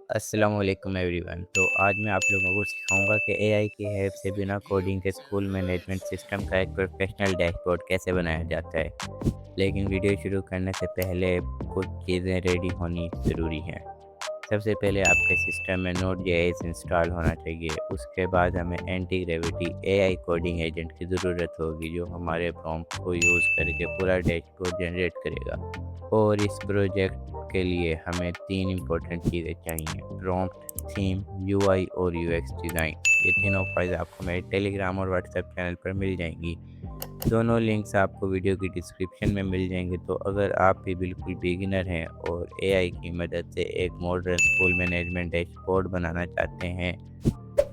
अस्सलामुअलैकुम एवरीवन। तो आज मैं आप लोगों को सिखाऊंगा कि एआई की हेल्प से बिना कोडिंग के स्कूल मैनेजमेंट सिस्टम का एक प्रोफेशनल डैशबोर्ड कैसे बनाया जाता है। लेकिन वीडियो शुरू करने से पहले कुछ चीज़ें रेडी होनी ज़रूरी हैं। सबसे पहले आपके सिस्टम में नोट जेएस इंस्टॉल होना चाहिए। उसके बाद हमें anti gravity AI coding agent की ज़रूरत होगी जो हमारे प्रॉम्प्ट को यूज़ करके पूरा डैशबोर्ड जनरेट करेगा। और इस प्रोजेक्ट के लिए हमें तीन इम्पोर्टेंट चीज़ें चाहिए: प्रॉम्प्ट, थीम, यूआई और यूएक्स डिज़ाइन। ये तीनों फाइल आपको मेरे टेलीग्राम और व्हाट्सएप चैनल पर मिल जाएंगी। दोनों लिंक्स आपको वीडियो की डिस्क्रिप्शन में मिल जाएंगे। तो अगर आप भी बिल्कुल बिगिनर हैं और एआई की मदद से एक मॉडर्न स्कूल मैनेजमेंट डैशबोर्ड बनाना चाहते हैं,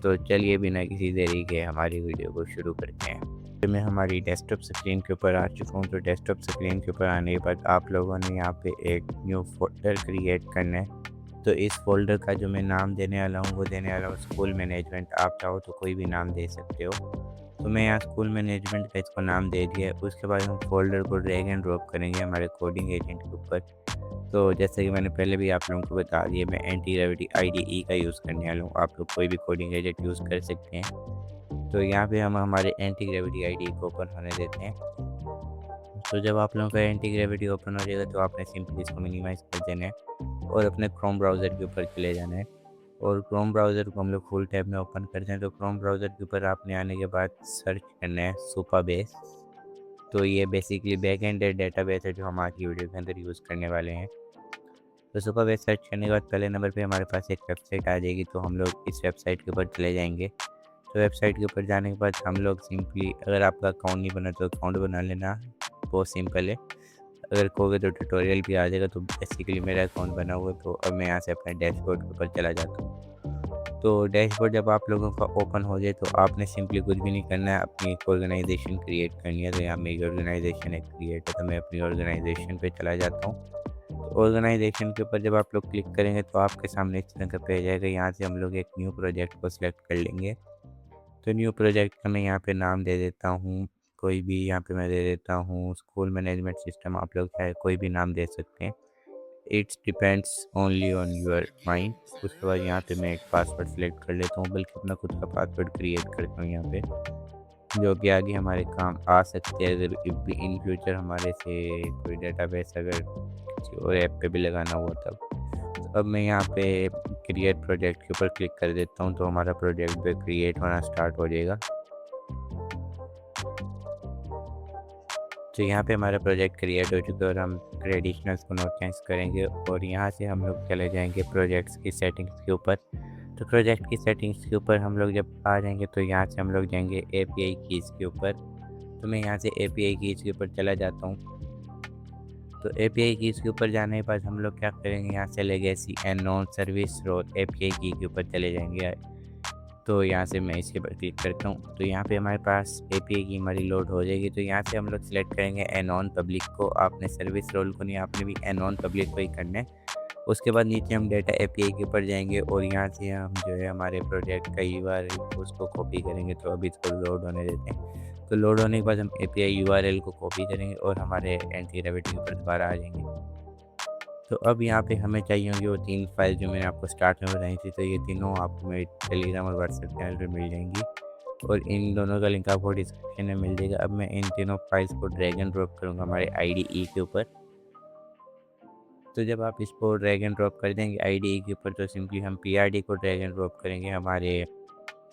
तो चलिए बिना किसी देरी के हमारी वीडियो को शुरू करते हैं। तो मैं हमारी डेस्कटॉप स्क्रीन के ऊपर आ चुका हूँ। तो डेस्कटॉप स्क्रीन के ऊपर आने के बाद आप लोगों ने यहाँ पे एक न्यू फोल्डर क्रिएट करना है। तो इस फोल्डर का जो मैं नाम देने वाला हूँ वो देने वाला हूँ स्कूल मैनेजमेंट। आप चाहो तो कोई भी नाम दे सकते हो। तो मैं यहाँ स्कूल मैनेजमेंट का इसको नाम दे दिया है। उसके बाद हम फोल्डर को ड्रैग एंड ड्रॉप करेंगे हमारे कोडिंग एजेंट के ऊपर। तो जैसे कि मैंने पहले भी आप लोगों को बता दिया, मैं एंटी ग्रेविटी आईडीई का यूज़ करने वाला हूँ। आप लोग कोई भी कोडिंग एजेंट यूज़ कर सकते हैं। तो यहाँ पे हम हमारे एंटी ग्रेविटी आईडीई को ओपन होने देते हैं। तो जब आप लोगों का एंटी ग्रेविटी ओपन हो जाएगा तो आपने सिंपली इसको मिनिमाइज़ कर देना है और अपने क्रोम ब्राउज़र के ऊपर चले जाना है। और क्रोम ब्राउज़र को हम लोग फुल टैब में ओपन करते हैं। तो क्रोम ब्राउज़र के ऊपर आपने आने के बाद सर्च करना है सुपरबेस। तो ये बेसिकली बैक एंडेड डेटाबेस है जो हम आज की वीडियो के अंदर यूज़ करने वाले हैं। तो सुपरबेस सर्च करने के बाद पहले नंबर पे हमारे पास एक वेबसाइट आ जाएगी। तो हम लोग इस वेबसाइट के ऊपर चले जाएंगे। तो वेबसाइट के ऊपर जाने के बाद हम लोग सिंपली, अगर आपका अकाउंट नहीं बना तो अकाउंट बना लेना, बहुत सिंपल है। अगर कहोगे तो ट्यूटोरियल भी आ जाएगा। तो बेसिकली मेरा अकाउंट बना हुआ है। तो अब मैं यहाँ से अपने डैशबोर्ड के ऊपर चला जाता हूँ। तो डैशबोर्ड जब आप लोगों का ओपन हो जाए तो आपने सिंपली कुछ भी नहीं करना है, अपनी एक ऑर्गेनाइजेशन क्रिएट करनी है। तो यहाँ मेरी ऑर्गेनाइजेशन एक क्रिएट है। तो मैं अपनी ऑर्गेनाइजेशन पे चला जाता हूँ। तो ऑर्गेनाइजेशन के ऊपर जब आप लोग क्लिक करेंगे तो आपके सामने इस तरह का पेज आएगा। यहाँ से हम लोग एक न्यू प्रोजेक्ट को सिलेक्ट कर लेंगे। तो न्यू प्रोजेक्ट का मैं यहाँ पे नाम दे देता हूँ, कोई भी यहाँ पे मैं दे देता हूँ स्कूल मैनेजमेंट सिस्टम। आप लोग चाहे कोई भी नाम दे सकते हैं। It's depends only on your mind. उसके बाद यहाँ पे मैं एक पासवर्ड सेलेक्ट कर लेता हूँ, बल्कि अपना खुद का पासवर्ड क्रिएट करता हूँ यहाँ पे, जो कि आगे हमारे काम आ सकते हैं अगर इन फ्यूचर हमारे से कोई डेटाबेस अगर किसी और ऐप पे भी लगाना हुआ तब। तो अब मैं यहाँ पे क्रिएट प्रोजेक्ट के ऊपर क्लिक कर देता हूँ। तो हमारा प्रोजेक्ट पे क्रिएट होना स्टार्ट हो जाएगा। तो यहाँ पे हमारा प्रोजेक्ट क्रिएट हो चुका है और हम ट्रेडिशनल्स को नोट चेंज करेंगे और यहाँ से हम लोग चले जाएंगे प्रोजेक्ट्स की सेटिंग्स के ऊपर। तो प्रोजेक्ट की सेटिंग्स के ऊपर हम लोग जब आ जाएंगे तो यहाँ से हम लोग जाएंगे एपीआई कीज़ के ऊपर। तो मैं यहाँ से एपीआई कीज़ के ऊपर चला जाता हूँ। तो एपीआई कीज़ के ऊपर जाने के बाद हम लोग क्या करेंगे, यहाँ से legacy and non service role API की के ऊपर चले जाएंगे। तो यहाँ से मैं इसके ऊपर क्लिक करता हूँ। तो यहाँ पे हमारे पास एपीआई की हमारी लोड हो जाएगी। तो यहाँ से हम लोग सिलेक्ट करेंगे एनॉन पब्लिक को। आपने सर्विस रोल को नहीं, आपने भी एनॉन पब्लिक को ही करना है। उसके बाद नीचे हम डेटा एपीआई के ऊपर जाएंगे और यहाँ से हम जो है हमारे प्रोजेक्ट का यूआरएल उसको कॉपी करेंगे। तो अभी इसको लोड होने देते हैं। तो लोड होने के बाद हम एपीआई यूआरएल को कॉपी करेंगे और हमारे एंटी ग्रेविटी के ऊपर दोबारा आ जाएंगे। तो अब यहाँ पे हमें चाहिए होंगी वो तीन फाइल जो मैंने आपको स्टार्ट में बताई थी। तो ये तीनों आपको मेरे टेलीग्राम और व्हाट्सएप चैनल पे मिल जाएंगी और इन दोनों का लिंक आपको डिस्क्रिप्शन में मिल जाएगा। अब मैं इन तीनों फाइल्स को ड्रैग एंड ड्रॉप करूँगा हमारे आईडीई के ऊपर। तो जब आप इसको ड्रैग एंड ड्रॉप कर देंगे आईडीई के ऊपर तो सिंपली हम पीआरडी को ड्रैग एंड ड्रॉप करेंगे हमारे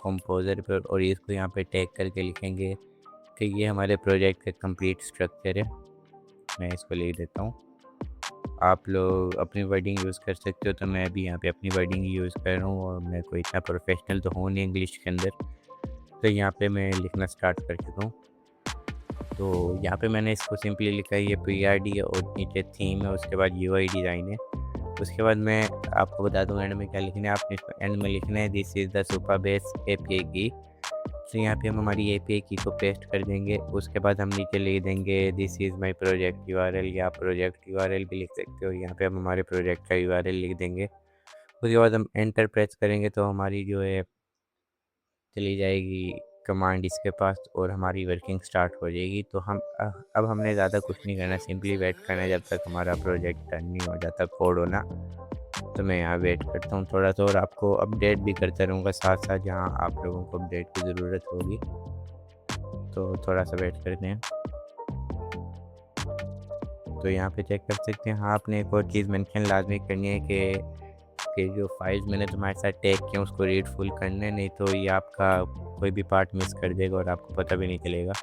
कंपोज़र पर और इसको यहाँ पे टैग करके लिखेंगे कि ये हमारे प्रोजेक्ट का कंप्लीट स्ट्रक्चर है। मैं इसको लिख देता हूँ। आप लोग अपनी वर्डिंग यूज़ कर सकते हो। तो मैं अभी यहाँ पे अपनी वर्डिंग यूज़ कर रहा हूँ और मैं कोई इतना प्रोफेशनल तो हूँ नहीं इंग्लिश के अंदर। तो यहाँ पे मैं लिखना स्टार्ट कर चुका हूँ। तो यहाँ पे मैंने इसको सिंपली लिखा है, ये पीआरडी है और नीचे थीम है, उसके बाद यूआई डिज़ाइन है। उसके बाद मैं आपको बता दूँ एंड में क्या लिखना है। आपने इसको एंड में लिखना है दिस इज़ द सुपरबेस एपीआई की। तो यहाँ पे हम हमारी एपीआई की को पेस्ट कर देंगे। उसके बाद हम नीचे लिख देंगे this is my project URL, या प्रोजेक्ट यूआरएल भी लिख सकते हो। यहाँ पे हम हमारे प्रोजेक्ट का यूआरएल लिख देंगे। उसके बाद हम एंटर प्रेस करेंगे तो हमारी जो है चली जाएगी कमांड इसके पास और हमारी वर्किंग स्टार्ट हो जाएगी। तो हम अब हमने ज़्यादा कुछ नहीं करना, सिंपली वेट करना जब तक हमारा प्रोजेक्ट टर्न नहीं हो जाता कोड होना। तो मैं यहाँ वेट करता हूँ थोड़ा सा और आपको अपडेट भी करता रहूँगा साथ साथ जहाँ आप लोगों को अपडेट की ज़रूरत होगी। तो थोड़ा सा वेट करते हैं। तो यहाँ पे चेक कर सकते हैं। हाँ, आपने एक और चीज़ मेंशन लाज़मी करनी है कि जो फाइल्स मैंने तुम्हारे साथ टैग किए हैं उसको रीड फुल करना है, नहीं तो ये आपका कोई भी पार्ट मिस कर देगा और आपको पता भी नहीं चलेगा।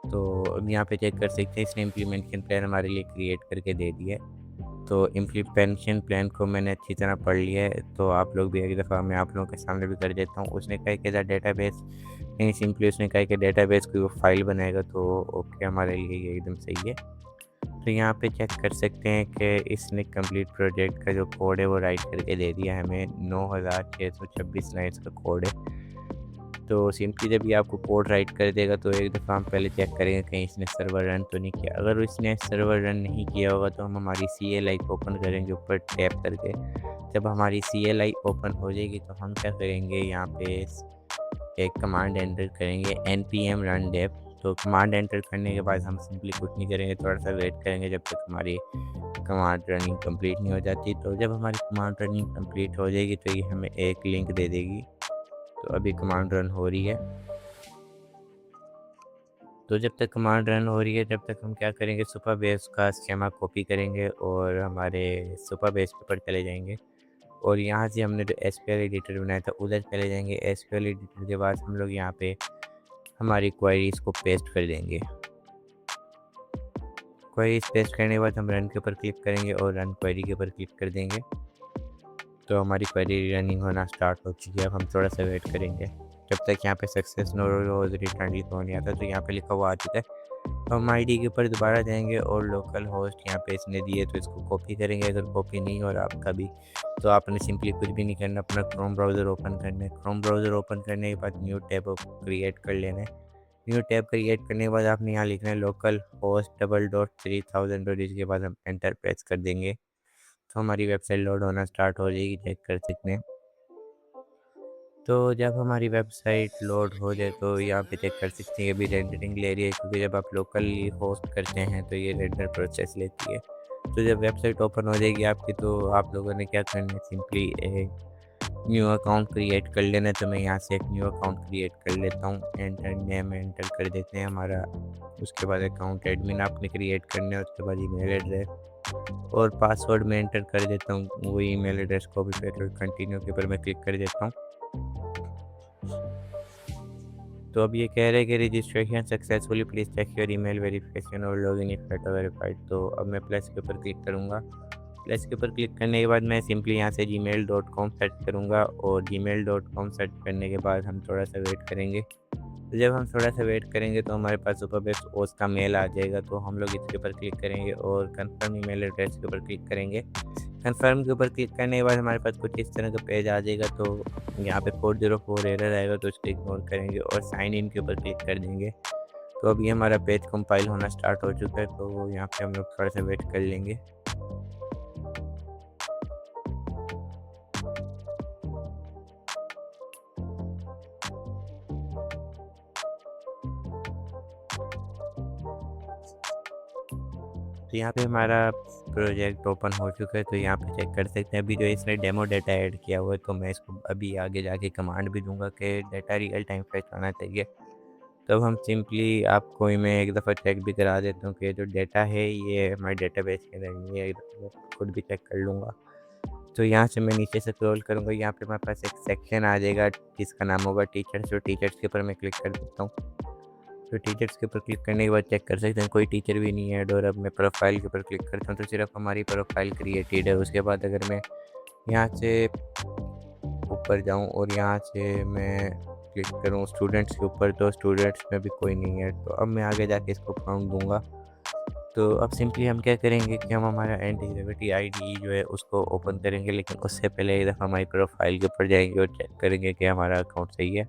तो अब यहाँ पे चेक कर सकते हैं इसने इम्प्लीमेंटेशन प्लान हमारे लिए क्रिएट करके दे दिया है। तो इम्प्लीमेंटेशन प्लान को मैंने अच्छी तरह पढ़ लिया है, तो आप लोग भी एक दफ़ा मैं आप लोगों के सामने भी कर देता हूँ। उसने कहा कि डेटाबेस नहीं, सिंपली उसने कहा कि डेटाबेस कोई वो फाइल बनाएगा, तो ओके हमारे लिए ये एकदम सही है। तो यहाँ पे चेक कर सकते हैं कि इसने कंप्लीट प्रोजेक्ट का जो कोड है वो राइट करके दे दिया है हमें। 9626 लाइन्स का कोड है। तो सिंपली जब ये आपको कोड राइट कर देगा तो एक दफ़ा हम पहले चेक करेंगे कहीं इसने सर्वर रन तो नहीं किया। अगर इसने सर्वर रन नहीं किया होगा तो हम हमारी CLI को ओपन करेंगे ऊपर टैप करके। जब हमारी CLI ओपन हो जाएगी तो हम क्या करेंगे, यहाँ पे एक कमांड एंटर करेंगे npm run dev। तो कमांड एंटर करने के बाद हम सिंपली कुछ नहीं करेंगे, थोड़ा सा वेट करेंगे जब तक हमारी कमांड रनिंग कंप्लीट नहीं हो जाती। तो जब हमारी कमांड रनिंग कंप्लीट हो जाएगी तो ये हमें एक लिंक दे देगी। तो अभी कमांड रन हो रही है। तो जब तक कमांड रन हो रही है जब तक हम क्या करेंगे, सुपरबेस का स्कीमा कॉपी करेंगे और हमारे सुपरबेस के ऊपर चले जाएंगे और यहाँ से हमने जो SQL एडिटर बनाया था उधर चले जाएंगे। SQL एडिटर के बाद हम लोग यहाँ पे हमारी क्वेरीज को पेस्ट कर देंगे। क्वेरीज पेस्ट करने के बाद हम रन के ऊपर क्लिक करेंगे और रन क्वेरी के ऊपर क्लिक कर देंगे। तो हमारी क्वेरी रनिंग होना स्टार्ट हो चुकी है। अब हम थोड़ा सा वेट करेंगे जब तक यहाँ पे सक्सेस नो रोज रिटर्न तो नहीं आता। तो यहाँ पे लिखा हुआ आ चुका है। तो हम ID के ऊपर दोबारा जाएंगे और लोकल होस्ट यहाँ पे इसने दिए तो इसको कॉपी करेंगे। अगर कॉपी नहीं हो रहा आपका भी तो आपने सिंपली कुछ भी नहीं करना, अपना क्रोम ब्राउज़र ओपन करना है। क्रोम ब्राउज़र ओपन करने के बाद न्यू टैब क्रिएट कर लेना है। न्यू टैब क्रिएट करने के बाद आपने यहाँ लिखना है लोकल होस्ट $3000 और इसके बाद हम एंटर प्रेस कर देंगे तो हमारी वेबसाइट लोड होना स्टार्ट हो जाएगी। चेक कर सकते हैं। तो जब हमारी वेबसाइट लोड हो जाए तो यहाँ पे चेक कर सकते हैं अभी रेंडरिंग ले रही है, क्योंकि जब आप लोकली होस्ट करते हैं तो ये रेंडर प्रोसेस लेती है। तो जब वेबसाइट ओपन हो जाएगी आपकी तो आप लोगों ने क्या करना है, सिंपली एक न्यू अकाउंट क्रिएट कर लेना है। तो मैं यहाँ से एक न्यू अकाउंट क्रिएट कर लेता हूँ। एंटर नेम एंटर कर देते हैं हमारा। उसके बाद अकाउंट एडमिन आपने क्रिएट करना है। उसके बाद ईमेल एड्रेस और पासवर्ड में एंटर कर देता हूँ। वही ईमेल एड्रेस को भी फिर कंटिन्यू के ऊपर मैं क्लिक कर देता हूँ। तो अब ये कह रहे हैं कि registration successfully, please check your email verification और लॉगिन इफ नॉट वेरीफाइड। तो अब मैं प्लस के ऊपर क्लिक करूँगा। प्लस के ऊपर क्लिक करने के बाद मैं सिंपली यहाँ से gmail.com सर्च करूँगा और gmail.com सर्च करने के बाद हम थोड़ा सा वेट करेंगे। तो जब हम थोड़ा सा वेट करेंगे तो हमारे पास सुपरबेस ओस का मेल आ जाएगा। तो हम लोग इसके ऊपर क्लिक करेंगे और कंफर्म ईमेल एड्रेस के ऊपर क्लिक करेंगे। कंफर्म के ऊपर क्लिक करने के बाद हमारे पास कुछ इस तरह का पेज आ जाएगा। तो यहाँ पे 404 एरर आएगा तो उसको इग्नोर करेंगे और साइन इन के ऊपर क्लिक कर देंगे। तो अभी हमारा पेज कंपाइल होना स्टार्ट हो चुका है। तो यहाँ पे हम लोग थोड़ा सा वेट कर लेंगे। तो यहाँ पे हमारा प्रोजेक्ट ओपन हो चुका है। तो यहाँ पे चेक कर सकते हैं अभी जो इसने डेमो डाटा ऐड किया हुआ है। तो मैं इसको अभी आगे जाके कमांड भी दूंगा कि डाटा रियल टाइम फेच होना चाहिए। तब हम सिंपली आपको मैं एक दफ़ा चेक भी करा देता हूँ कि जो डाटा है ये हमारे डेटाबेस के अंदर नहीं है। एक दफ़ा खुद भी चेक कर लूँगा। तो यहाँ से मैं नीचे से स्क्रॉल करूँगा, यहाँ पे हमारे पास एक सेक्शन आ जाएगा जिसका नाम होगा टीचर्स। तो टीचर्स के ऊपर मैं क्लिक कर देता हूँ। तो टीचर्स के ऊपर क्लिक करने के बाद चेक कर सकते हैं कोई टीचर भी नहीं है। और अब मैं प्रोफाइल के ऊपर क्लिक करता हूँ तो सिर्फ हमारी प्रोफाइल क्रिएटेड है। उसके बाद अगर मैं यहाँ से ऊपर जाऊँ और यहाँ से मैं क्लिक करूँ स्टूडेंट्स के ऊपर तो स्टूडेंट्स में भी कोई नहीं है। तो अब मैं आगे जाके इसको काउंट दूंगा। तो अब सिंपली हम क्या करेंगे कि हम हमारा एंटी ग्रेविटी ID जो है उसको ओपन करेंगे, लेकिन उससे पहले एक दफ़ा हमारी प्रोफाइल के ऊपर जाएंगे और चेक करेंगे कि हमारा अकाउंट सही है।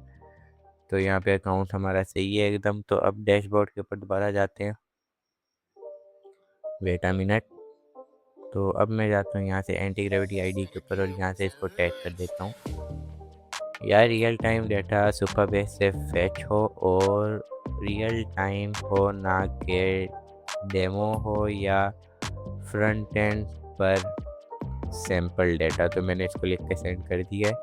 तो यहाँ पे अकाउंट हमारा सही है एकदम। तो अब डैशबोर्ड के ऊपर दोबारा जाते हैं। Wait a minute. तो अब मैं जाता हूँ यहाँ से एंटी ग्रेविटी ID के ऊपर और यहाँ से इसको टैग कर देता हूँ। यार रियल टाइम डाटा सुपरबेस से फैच हो और रियल टाइम हो, ना कि डेमो हो या फ्रंट एंड पर सैम्पल डेटा, तो मैंने इसको लिख के सेंड कर दिया है।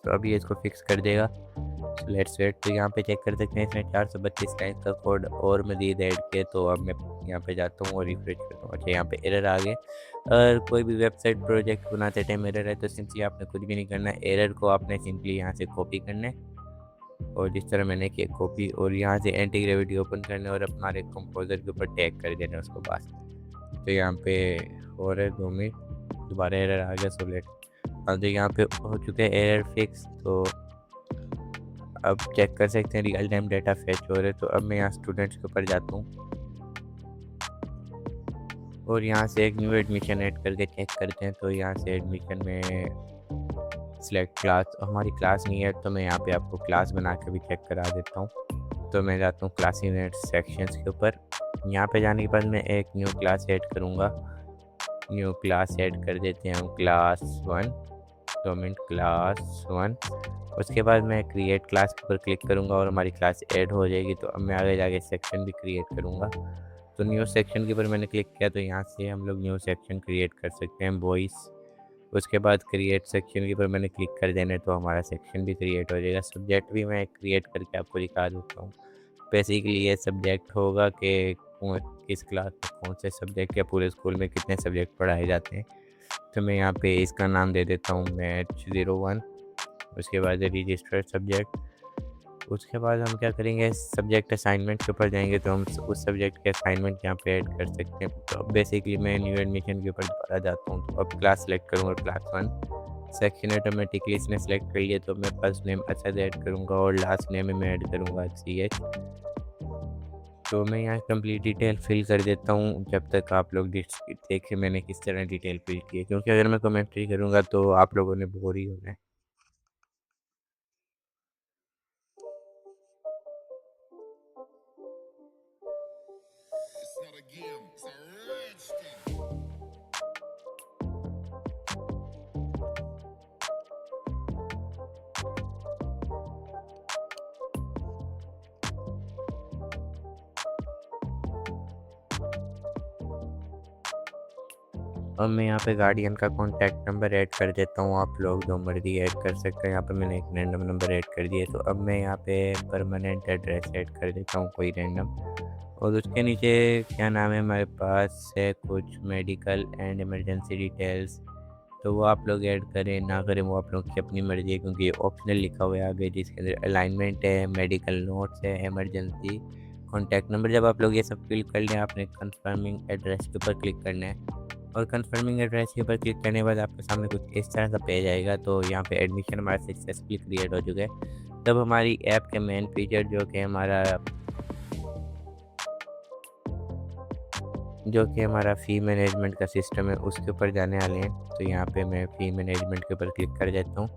तो अभी इसको फिक्स कर देगा। So let's wait. तो यहाँ पे चेक कर सकते हैं, इसने 432 लाइन का कोड और मज़ीद ऐड किया। तो अब मैं यहाँ पे जाता हूँ और रिफ्रेश करता हूँ। अच्छा, यहाँ पे एरर आ गए। अगर कोई भी वेबसाइट प्रोजेक्ट बनाते टाइम एरर है तो सिंपली आपने कुछ भी नहीं करना है, एरर को आपने सिंपली यहाँ से कॉपी करना है और जिस तरह मैंने किया कॉपी, और यहाँ से एंटी ग्रेविटी ओपन करना है और हमारे कंपोजर के ऊपर टैग कर देना है उसको बस। तो यहाँ पे हो रहा है 2 मिनट, दोबारा एरर आ गया। So let. हाँ, तो यहाँ पे हो चुके हैं एरर फिक्स। तो अब चेक कर सकते हैं रियल टाइम डाटा फैच हो रहे। तो अब मैं यहाँ स्टूडेंट्स के ऊपर जाता हूँ और यहाँ से एक न्यू एडमिशन ऐड करके चेक करते हैं। तो यहाँ से एडमिशन में सिलेक्ट क्लास, हमारी क्लास नहीं है तो मैं यहाँ पे आपको क्लास बना के भी चेक करा देता हूँ। तो मैं जाता हूँ क्लास यूनिट सेक्शंस के ऊपर। यहाँ पे जाने के बाद मैं एक न्यू क्लास ऐड करूँगा। न्यू क्लास ऐड कर देते हैं हम क्लास 1। 2 minute, class 1। उसके बाद मैं क्रिएट क्लास के ऊपर क्लिक करूँगा और हमारी क्लास ऐड हो जाएगी। तो अब मैं आगे जाके सेक्शन भी क्रिएट करूँगा। तो न्यू सेक्शन के ऊपर मैंने क्लिक किया, तो यहाँ से हम लोग न्यू सेक्शन क्रिएट कर सकते हैं, वॉइस। उसके बाद क्रिएट सेक्शन के ऊपर मैंने क्लिक कर देना है, तो हमारा सेक्शन भी क्रिएट हो जाएगा। सब्जेक्ट भी मैं क्रिएट करके आपको दिखा देता हूँ। बेसिकली ये सब्जेक्ट होगा कि किस क्लास में कौन से सब्जेक्ट या पूरे स्कूल में कितने सब्जेक्ट पढ़ाए जाते हैं। तो मैं यहाँ पे इसका नाम दे देता हूँ मैथ 01। उसके बाद रजिस्टर्ड सब्जेक्ट। उसके बाद हम क्या करेंगे, सब्जेक्ट असाइनमेंट के ऊपर जाएंगे तो हम उस सब्जेक्ट के असाइनमेंट यहाँ पे ऐड कर सकते हैं। तो बेसिकली मैं न्यू एडमिशन के ऊपर दोबारा जाता हूँ। तो अब क्लास सेलेक्ट करूँगा क्लास 1। सेक्शन ऑटोमेटिकली इसने सेलेक्ट कर लिया। तो मैं फर्स्ट नेम असद ऐड करूँगा और लास्ट नेम में मैं ऐड करूँगा CH। तो मैं यहाँ कंप्लीट डिटेल फिल कर देता हूँ जब तक आप लोग देखें मैंने किस तरह डिटेल फिल की है, क्योंकि अगर मैं कमेंट्री करूँगा तो आप लोगों ने बोर ही होना है। It's not a game, it's a rich thing. अब मैं यहाँ पे गार्डियन का कॉन्टैक्ट नंबर ऐड कर देता हूँ। आप लोग जो मर्जी ऐड कर सकते हैं। यहाँ पे मैंने एक रैंडम नंबर ऐड कर दिया। तो अब मैं यहाँ पे परमानेंट एड्रेस ऐड कर देता हूँ कोई रैंडम, और उसके नीचे क्या नाम है हमारे पास है कुछ मेडिकल एंड इमरजेंसी डिटेल्स। तो वो आप लोग ऐड करें ना करें वो आप लोग की अपनी मर्जी है, क्योंकि ये ऑप्शनल लिखा हुआ है आगे, जिसके अंदर अलाइनमेंट है, मेडिकल नोट्स है, इमरजेंसी कॉन्टैक्ट नंबर। जब आप लोग ये सब फिल कर लें, आपने कंफर्मिंग एड्रेस के ऊपर क्लिक करना है, और कंफर्मिंग एड्रेस के ऊपर क्लिक करने के बाद आपके सामने कुछ इस तरह का पेज आएगा। तो यहाँ पे एडमिशन हमारा सक्सेसफुली क्रिएट हो चुका है। तब हमारी ऐप के मेन फीचर जो कि हमारा फ़ी मैनेजमेंट का सिस्टम है उसके ऊपर जाने वाले हैं। तो यहाँ पे मैं फ़ी मैनेजमेंट के ऊपर क्लिक कर देता हूँ।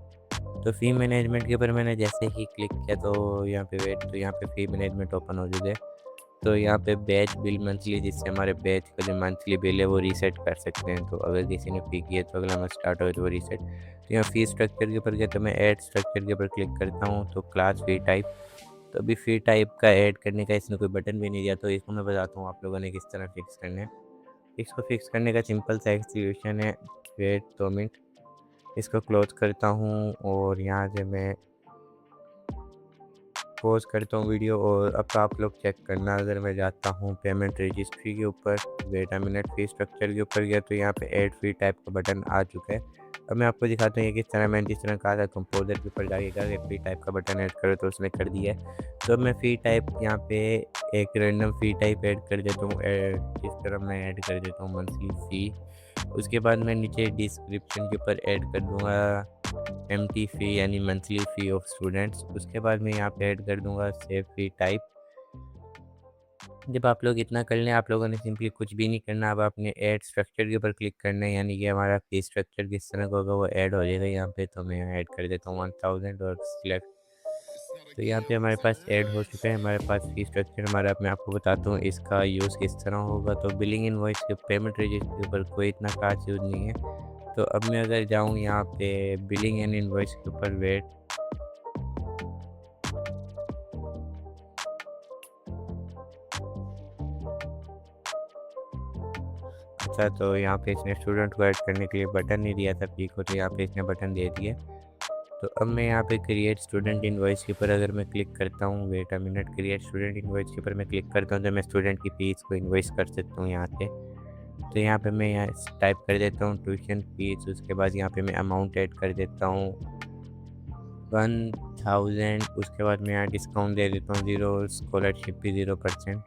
तो फ़ी मैनेजमेंट के ऊपर मैंने जैसे ही क्लिक किया तो यहाँ पे वेट, तो यहाँ पे फ़ी मैनेजमेंट ओपन हो चुका है। तो यहाँ पे बैच बिल मंथली, जिससे हमारे बैच का जो मंथली बिल है वो रीसेट कर सकते हैं। तो अगर किसी ने फ़ी किया तो अगला मंथ स्टार्ट हो तो वो रीसेट। तो यहाँ फ़ी स्ट्रक्चर के ऊपर गया तो मैं ऐड स्ट्रक्चर के ऊपर क्लिक करता हूँ। तो क्लास फ़ी टाइप, तो अभी फ़ी टाइप का ऐड करने का इसने कोई बटन भी नहीं दिया। तो इसको मैं बताता हूँ आप लोगों ने किस तरह फिक्स करना है। इसको फिक्स करने का सिंपल सा एक सॉल्यूशन है। वेट 2 मिनट, इसको क्लोज करता हूँ और यहाँ से मैं पॉज करता हूँ वीडियो। और अब आप लोग चेक करना, अगर मैं जाता हूँ पेमेंट रजिस्ट्री के ऊपर, wait a minute, fee structure के ऊपर गया तो यहाँ पे ऐड फी टाइप का बटन आ चुका है। अब मैं आपको दिखाता हूँ ये किस तरह, मैंने जिस तरह कहा था कंपोजर के ऊपर जाके कहा फी टाइप का बटन ऐड करो, तो उसने कर दिया है। तो अब मैं फ़ी टाइप यहाँ पे एक रैंडम फ़ी टाइप ऐड कर देता हूँ। इस तरह मैं ऐड कर देता हूँ मंथली फ़ी। उसके बाद मैं नीचे डिस्क्रिप्शन के ऊपर ऐड कर दूँगा एमटी फ़ी यानी मंथली फ़ी ऑफ स्टूडेंट्स। उसके बाद मैं यहाँ पे ऐड कर दूँगा सेव फ़ी टाइप। जब आप लोग इतना कर लें, आप लोगों ने सिंपली कुछ भी नहीं करना। अब आपने ऐड स्ट्रक्चर के ऊपर क्लिक करना है, यानी कि हमारा फ़ी स्ट्रक्चर किस तरह का होगा वो ऐड हो जाएगा यहाँ पे। तो मैं ऐड कर देता हूँ 1000 और सिलेक्ट। It's not a तो यहाँ game, पे हमारे it's a पास ऐड हो rich चुका है। thing. हमारे पास फ़ी स्ट्रक्चर हमारा, मैं आपको बताता हूँ इसका यूज़ किस तरह होगा। तो बिलिंग इनवॉइस के पेमेंट रजिस्टर के ऊपर कोई इतना खास यूज़ नहीं है। तो अब मैं अगर जाऊँ यहाँ पे बिलिंग एंड इनवॉइस के ऊपर, वेट, था तो यहाँ पे इसने स्टूडेंट को ऐड करने के लिए बटन नहीं दिया था पी को, तो यहाँ पे इसने बटन दे दिया। तो अब मैं यहाँ पे क्रिएट स्टूडेंट इनवॉइस के ऊपर अगर मैं क्लिक करता हूँ, wait a minute, create student invoice के ऊपर मैं क्लिक करता हूँ तो मैं स्टूडेंट की फीस को इनवॉइस कर सकता हूँ यहाँ से। तो यहाँ पे मैं यहाँ टाइप कर देता हूँ ट्यूशन फीस, उसके बाद यहाँ पे मैं अमाउंट ऐड कर देता हूँ 1000, उसके बाद मैं यहाँ डिस्काउंट दे देता हूँ 0, स्कॉलरशिप भी 0%।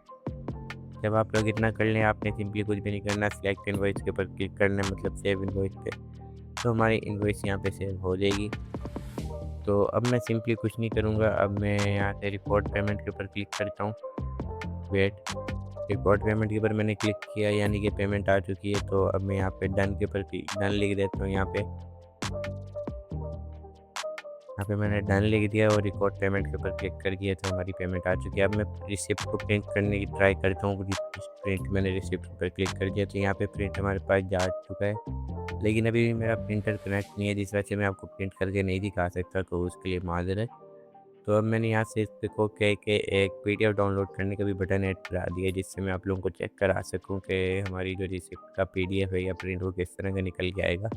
जब आप लोग इतना कर लें, आपने सिंपली कुछ भी नहीं करना, सिलेक्ट इनवॉइस के ऊपर क्लिक करना है, मतलब सेव इनवॉइस पे, तो हमारी इनवॉइस यहाँ पे सेव हो जाएगी। तो अब मैं सिंपली कुछ नहीं करूँगा, अब मैं यहाँ से रिपोर्ट पेमेंट के ऊपर क्लिक करता हूँ। वेट, रिपोर्ट पेमेंट के ऊपर मैंने क्लिक किया, यानी कि पेमेंट आ चुकी है। तो अब मैं यहाँ पे डन के ऊपर डन लिख देता हूँ। यहाँ पे मैंने डन लिख दिया और रिकॉर्ड पेमेंट के ऊपर क्लिक कर दिया, तो हमारी पेमेंट आ चुकी है। अब मैं रिसिप्ट को प्रिंट करने की ट्राई करता हूँ। प्रिंट, मैंने रिसिप्ट पर क्लिक कर दिया तो यहाँ पे प्रिंट हमारे पास जा चुका है, लेकिन अभी भी मेरा प्रिंटर कनेक्ट नहीं है, जिस वजह से मैं आपको प्रिंट करके नहीं दिखा सकता, तो उसके लिए माजरत। तो अब मैंने यहाँ से इस पे को कह के एक PDF डाउनलोड करने का भी बटन ऐड करा दिया, जिससे मैं आप लोगों को चेक करा सकूँ कि हमारी जो रिसिप्ट का PDF है या प्रिंट वो किस तरह का निकल के आएगा।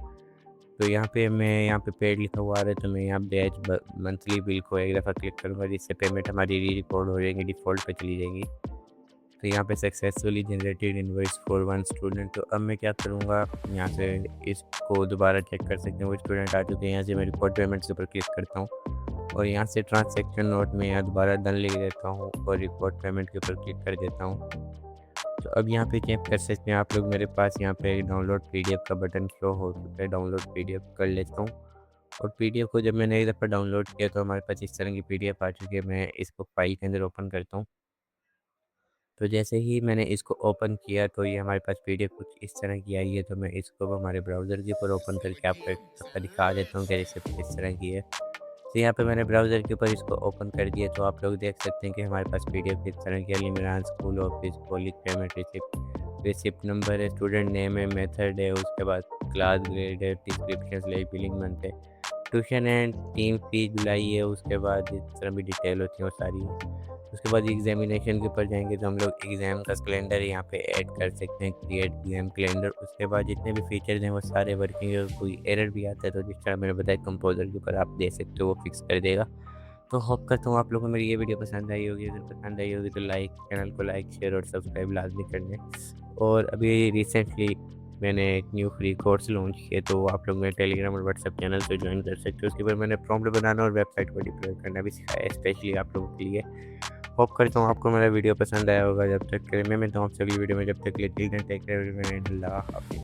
तो यहाँ पे यहाँ पे पेड लिखा हुआ आ रहा है, तो मैं यहाँ बैच मंथली बिल को एक दफ़ा क्लिक करूँगा, जिससे पेमेंट हमारी रिकॉर्ड हो जाएगी, डिफ़ॉल्ट पे चली जाएगी। तो यहाँ पे successfully generated invoice for 1 student. तो अब मैं क्या करूँगा, यहाँ से इसको दोबारा चेक कर सकते हैं, वो स्टूडेंट आ चुके हैं। यहाँ से मैं रिकॉर्ड पेमेंट के ऊपर क्लिक करता हूँ और यहाँ से ट्रांजैक्शन नोट में यहाँ दोबारा डन लिख देता हूँ और रिकॉर्ड पेमेंट के ऊपर क्लिक कर देता हूँ। तो अब यहाँ पे चेक कर सकते हैं आप लोग, मेरे पास यहाँ पे डाउनलोड PDF का बटन शो हो चुका है। डाउनलोड PDF कर लेता हूँ और PDF को जब मैंने एक दफ़ा डाउनलोड किया तो हमारे पास इस तरह की PDF आ चुकी है। मैं इसको फाइल के अंदर ओपन करता हूँ। तो जैसे ही मैंने इसको ओपन किया तो ये हमारे पास PDF कुछ इस तरह की आई है। तो मैं इसको हमारे ब्राउज़र के ऊपर ओपन करके आपको एक दफ़ा दिखा देता हूँ कि रिसिप्ट किस तरह की है। तो यहाँ पे मैंने ब्राउज़र के ऊपर इसको ओपन कर दिया, तो आप लोग देख सकते हैं कि हमारे पास PDF किस तरह की है। Imran school office, college payment receipt, receipt number है, स्टूडेंट नेम है, मेथड है, उसके बाद क्लास ग्रेड है, डिस्क्रिप्शन है, बिलिंग मंथ है, ट्यूशन एंड टीम फी जुलाई है, उसके बाद इस तरह भी डिटेल होती है वो सारी है। उसके बाद एग्जामिनेशन के ऊपर जाएंगे तो हम लोग एग्ज़ाम का कैलेंडर यहाँ पे ऐड कर सकते हैं, क्रिएट एग्जाम कैलेंडर। उसके बाद जितने भी फीचर्स हैं वो सारे वर्किंग है। कोई एरर भी आता है तो जिस तरह मैंने बताया कंपोजर के ऊपर आप दे सकते हो, वो फिक्स कर देगा। तो होप करता हूँ आप लोगों को मेरी ये वीडियो पसंद आई होगी। अगर पसंद आई होगी तो चैनल को लाइक, शेयर और सब्सक्राइब लाजमी कर लें। और अभी रिसेंटली मैंने एक न्यू फ्री कोर्स लॉन्च किया, तो आप लोग मेरे टेलीग्राम और व्हाट्सएप चैनल से ज्वाइन कर सकते हो। उसके ऊपर मैंने प्रॉम्प्ट बनाना और वेबसाइट को डिप्लॉय करना भी सिखाया है, स्पेशली आप लोगों के लिए। होप करता हूँ आपको मेरा वीडियो पसंद आया होगा। जब तक के लिए मैं मिलता हूँ आपसे अगली वीडियो में, जब तक के लिए टेक केयर, अल्लाह हाफिज़।